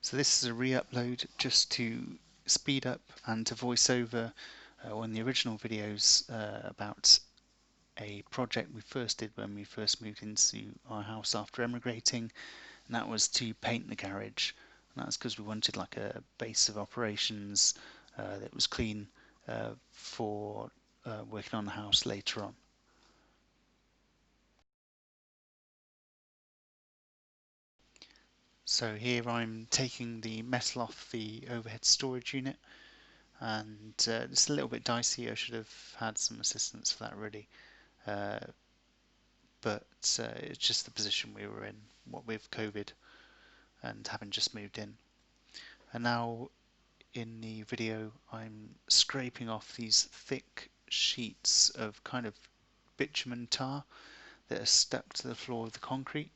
So this is a re-upload just to speed up and to voiceover one of the original videos about a project we first did when we first moved into our house after emigrating, and that was to paint the garage. And that's because we wanted like a base of operations that was clean for working on the house later on. So here I'm taking the metal off the overhead storage unit, and it's a little bit dicey. I should have had some assistance for that really, uh, but it's just the position we were in, what with COVID and having just moved in. And now in the video I'm scraping off these thick sheets of kind of bitumen tar that are stuck to the floor of the concrete.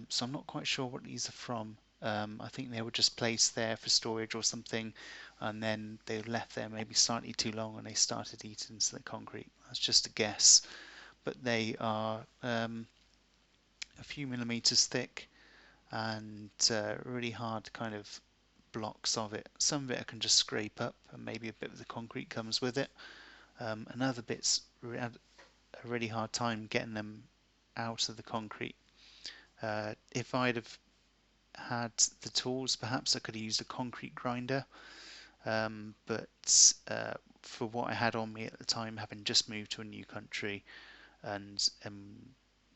So I'm not quite sure what these are from. I think they were just placed there for storage or something, and then they were left there maybe slightly too long and they started eating into the concrete. That's just a guess, but they are a few millimeters thick and really hard kind of blocks of it. Some of it I can just scrape up and maybe a bit of the concrete comes with it, and other bits had a really hard time getting them out of the concrete. If I'd have had the tools, perhaps I could have used a concrete grinder, but for what I had on me at the time, having just moved to a new country and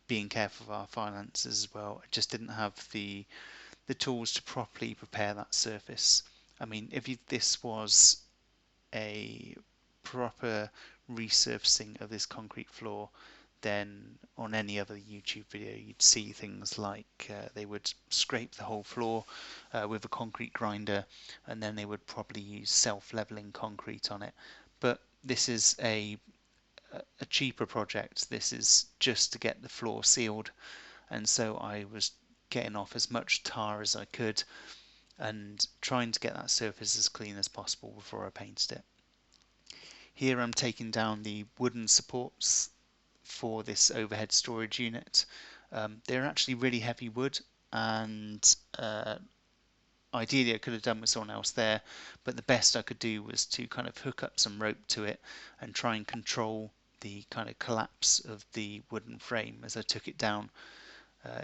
being careful of our finances as well, I just didn't have the tools to properly prepare that surface. I mean, if this was a proper resurfacing of this concrete floor, then on any other YouTube video you'd see things like they would scrape the whole floor with a concrete grinder, and then they would probably use self-leveling concrete on it. But this is a cheaper project. This is just to get the floor sealed, and so I was getting off as much tar as I could and trying to get that surface as clean as possible before I painted it. Here I'm taking down the wooden supports for this overhead storage unit. They're actually really heavy wood, and ideally I could have done with someone else there, but the best I could do was to kind of hook up some rope to it and try and control the kind of collapse of the wooden frame as I took it down.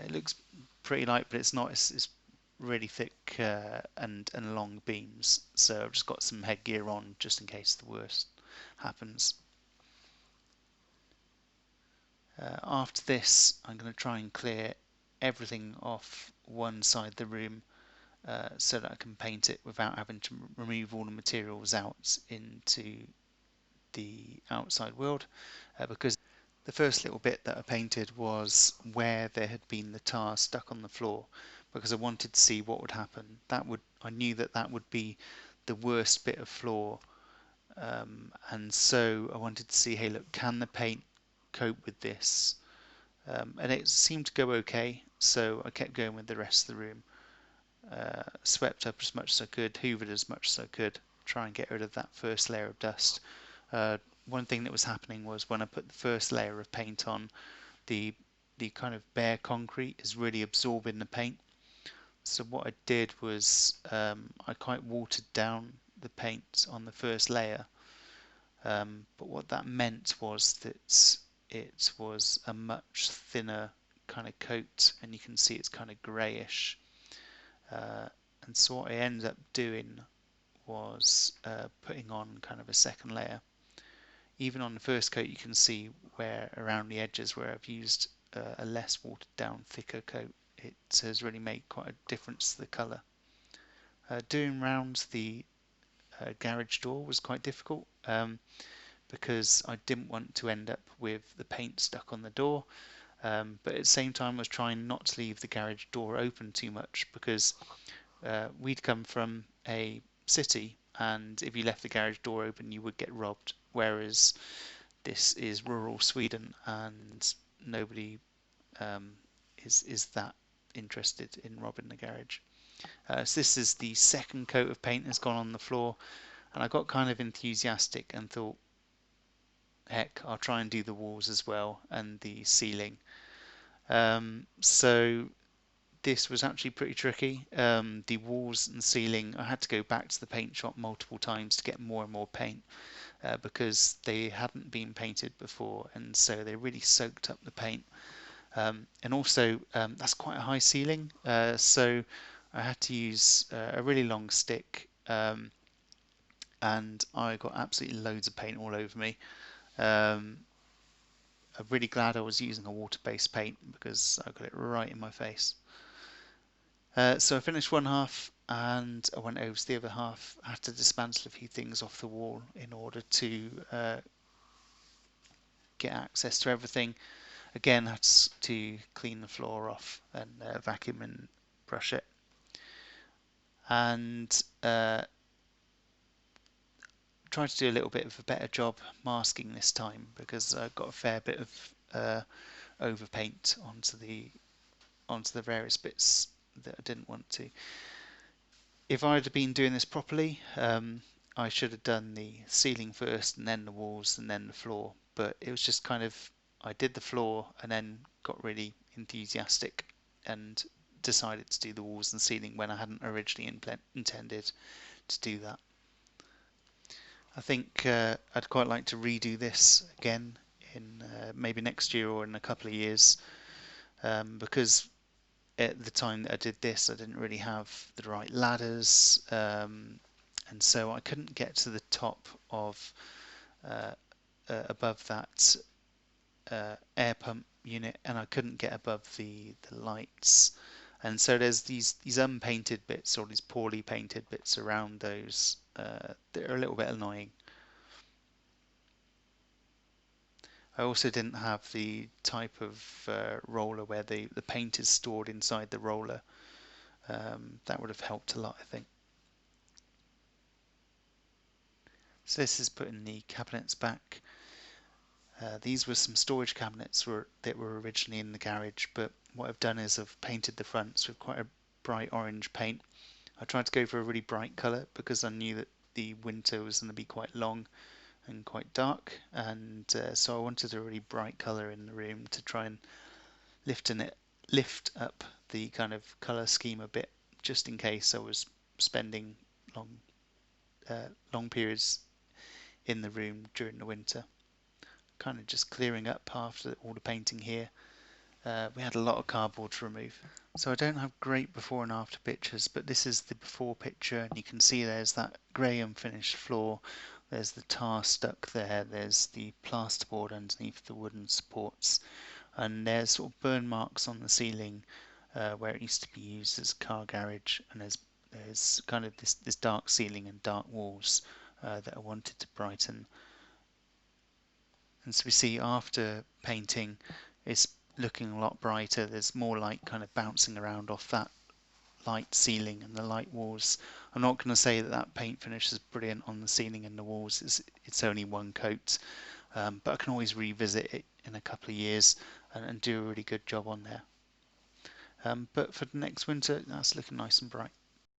It looks pretty light, but it's not. It's really thick and long beams, so I've just got some headgear on just in case the worst happens. After this, I'm going to try and clear everything off one side of the room so that I can paint it without having to remove all the materials out into the outside world, because the first little bit that I painted was where there had been the tar stuck on the floor, because I wanted to see what would happen. I knew that would be the worst bit of floor, and so I wanted to see, hey look, can the paint cope with this? And it seemed to go okay, so I kept going with the rest of the room. Swept up as much as I could, hoovered as much as I could, try and get rid of that first layer of dust. One thing that was happening was when I put the first layer of paint on, the kind of bare concrete is really absorbing the paint. So what I did was I quite watered down the paint on the first layer, but what that meant was that it was a much thinner kind of coat, and you can see it's kind of greyish. And so what I ended up doing was putting on kind of a second layer. Even on the first coat you can see where around the edges where I've used a less watered down thicker coat, it has really made quite a difference to the colour. Doing round the garage door was quite difficult because I didn't want to end up with the paint stuck on the door, but at the same time I was trying not to leave the garage door open too much, because we'd come from a city, and if you left the garage door open you would get robbed, whereas this is rural Sweden and nobody is that interested in robbing the garage. So this is the second coat of paint that's gone on the floor, and I got kind of enthusiastic and thought, heck, I'll try and do the walls as well and the ceiling. So this was actually pretty tricky. The walls and ceiling, I had to go back to the paint shop multiple times to get more and more paint because they hadn't been painted before, and so they really soaked up the paint. And also, that's quite a high ceiling, so I had to use a really long stick, and I got absolutely loads of paint all over me. Um, I'm really glad I was using a water-based paint because I got it right in my face. So I finished one half and I went over to the other half. I had to dismantle a few things off the wall in order to get access to everything. Again, I had to clean the floor off and vacuum and brush it. And tried to do a little bit of a better job masking this time because I got a fair bit of overpaint onto the various bits that I didn't want to. If I'd have been doing this properly, I should have done the ceiling first and then the walls and then the floor, but it was just kind of, I did the floor and then got really enthusiastic and decided to do the walls and ceiling when I hadn't originally intended to do that. I think I'd quite like to redo this again in maybe next year or in a couple of years, because at the time that I did this, I didn't really have the right ladders, and so I couldn't get to the top of above that air pump unit, and I couldn't get above the lights. And so there's these unpainted bits or these poorly painted bits around those that are a little bit annoying. I also didn't have the type of roller where the paint is stored inside the roller. That would have helped a lot, I think. So this is putting the cabinets back. These were some storage cabinets that were originally in the garage, but what I've done is I've painted the fronts with quite a bright orange paint. I tried to go for a really bright colour because I knew that the winter was going to be quite long and quite dark, and so I wanted a really bright colour in the room to try and lift up the kind of colour scheme a bit, just in case I was spending long long periods in the room during the winter. Kind of just clearing up after all the painting here. We had a lot of cardboard to remove. So I don't have great before and after pictures, but this is the before picture, and you can see there's that grey unfinished floor, there's the tar stuck there, there's the plasterboard underneath the wooden supports, and there's sort of burn marks on the ceiling where it used to be used as a car garage, and there's kind of this dark ceiling and dark walls that I wanted to brighten. And so we see after painting it's looking a lot brighter. There's more light kind of bouncing around off that light ceiling and the light walls. I'm not going to say that that paint finish is brilliant on the ceiling and the walls. It's only one coat, but I can always revisit it in a couple of years and do a really good job on there. But for the next winter, that's looking nice and bright.